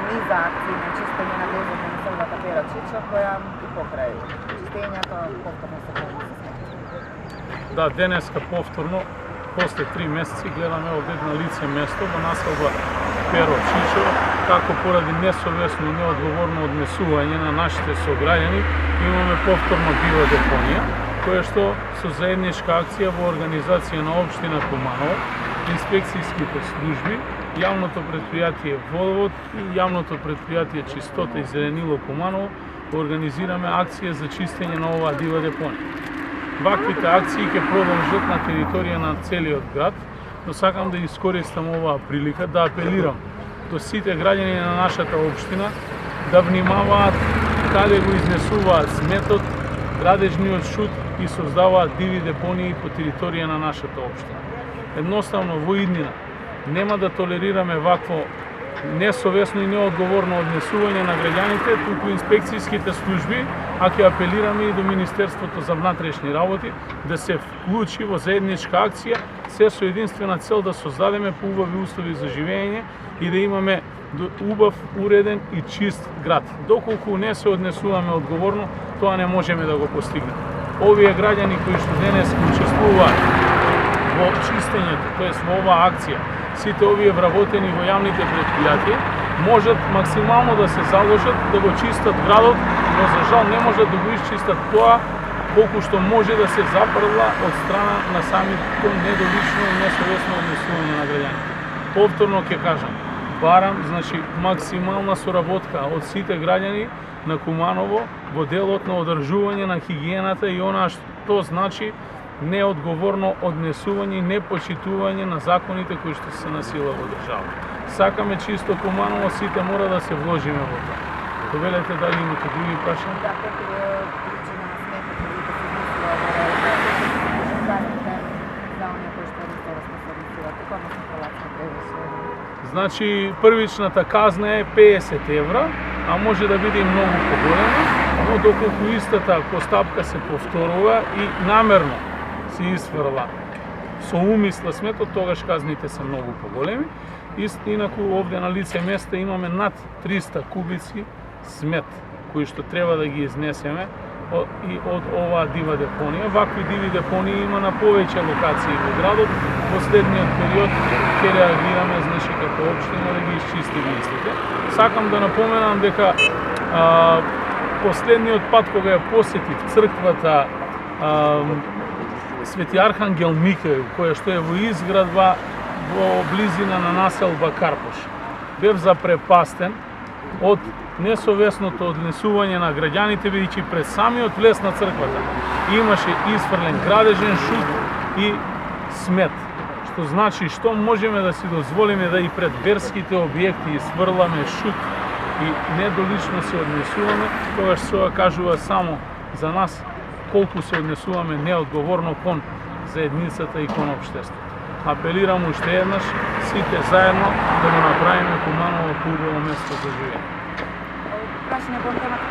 низа акции на чистење на влезот на населбата Пера Чича, која и покрај чистењето повторно се појави. Да, денеска повторно, после 3 месеци, гледаме овде на лице место во населба Перо Чичо, како поради несовесно и неодговорно однесување на нашите сограѓани, имаме повторно бива депонија, која што со заедничка акција во организација на општина Куманово, инспекцијските служби, јавното предпријатие Водовод и јавното предпријатие Чистота и зеленило Куманово организираме акција за чистење на оваа дива депонија. Ваквите акции ќе продолжат на територија на целиот град, но сакам да искористам оваа прилика да апелирам до сите граѓани на нашата општина да внимаваат каде го изнесуваат сметот, градежниот шут и создаваат диви депонии по територија на нашата општина. Едноставно во иднина нема да толерираме вакво несовесно и неодговорно однесување на граѓаните, туку инспекцијските служби, а ќе апелираме и до Министерството за внатрешни работи да се вклучи во заедничка акција, се со единствена цел да создадеме поубави услови за живење и да имаме убав, уреден и чист град. Доколку не се однесуваме одговорно, тоа не можеме да го постигнеме. Овие граѓани кои што денес учествуваат во чистењето, тоест во оваа акција, сите овие вработени во јавните предпријатија, можат максимално да се заложат да го чистат градот, но за жал не можат да го исчистат тоа колку што може да се запрла од страна на самите недолично и несовесно однесување на граѓаните. Повторно ќе кажам, барам, максимална соработка од сите граѓани на Куманово во делот на одржување на хигиената и она што значи неодговорно однесување и непочитување на законите кои што се на сила во држава. Сакаме чисто Куманово, сите мора да се вложиме во тоа. Повелете дали имате други прашања? Да, колку причина на сметот да се измислува казните за оние кои што несовесно се однесуваат, односно пролацна превише. Првичната казна е 50 евра, а може да биде и многу поголема, но доколку истата постапка се повторува и намерно се изфрла со умисла сметот, тогаш казните се многу поголеми. Инаку овде на лице место имаме над 300 кубици смет кои што треба да ги изнесеме и од оваа дива депонија. Вакви диви депонии има на повеќе локации во градот. Во следниот период ќе реагираме, како општина да ги исчистиме истите. Сакам да напоменам дека последниот пат кога ја посетив црквата Свети Архангел Михаил, која што е во изградба во близина на населба Карпош, бев запрепастен од несовесното однесување на граѓаните, бидејќи пред самиот влез на црквата имаше изфрлен градежен шут и смет. Што значи, што можеме да си дозволиме да и пред верските објекти изфрламе шут и недолично се однесуваме, тогаш се кажува само за нас колку се однесуваме неодговорно кон заедницата и кон општеството. Апелирам уште еднаш сите заедно да го направиме Куманово поубаво место за живење. Прашање по темата